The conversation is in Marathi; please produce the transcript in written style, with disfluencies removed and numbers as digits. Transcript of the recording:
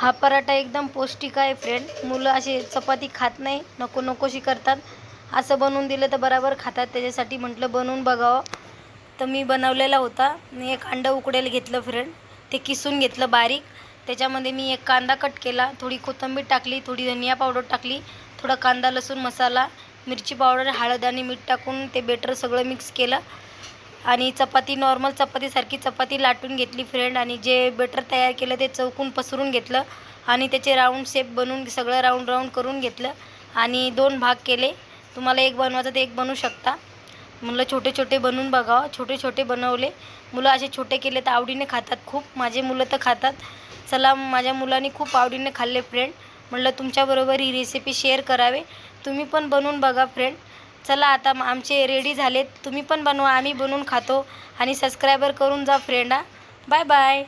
हा पराठा एकदम पौष्टिक आहे फ्रेंड. मुलं अशी चपाती खात नाही, नको नकोशी करतात. असं बनवून दिलं तर बरोबर खातात. त्याच्यासाठी म्हटलं बनवून बघावं. तर मी बनवलेला होता. मी एक अंडं उकडायला घेतलं फ्रेंड. ते किसून घेतलं बारीक. त्याच्यामध्ये मी एक कांदा कट केला, थोडी कोथिंबीर टाकली, थोडी धनिया पावडर टाकली, थोडा कांदा लसूण मसाला, मिरची पावडर, हळद आणि मीठ टाकून ते बेटर सगळं मिक्स केलं आणि चपाती नॉर्मल चपातीसारखी चपाती लाटून घेतली फ्रेंड. आणि जे बेटर तयार केलं ते चौकून पसरून घेतलं आणि त्याचे राऊंड शेप बनवून सगळं राऊंड राऊंड करून घेतलं आणि 2 भाग केले. तुम्हाला एक बनवायचं तर एक बनवू शकता. म्हणलं छोटे छोटे बनवून बघावं. छोटे छोटे बनवले. मुलं असे छोटे केले तर आवडीने खातात खूप. माझे मुलं तर खातात. चला, माझ्या मुलांनी खूप आवडीने खाल्ले फ्रेंड. म्हटलं तुमच्याबरोबर ही रेसिपी शेअर करावे. तुम्ही पण बनवून बघा फ्रेंड. चला, आता आमचे रेडी झालेत. तुम्ही पण बनवा, आम्ही बनवून खातो. आणि सबस्क्रायबर करून जा फ्रेंड. Bye bye.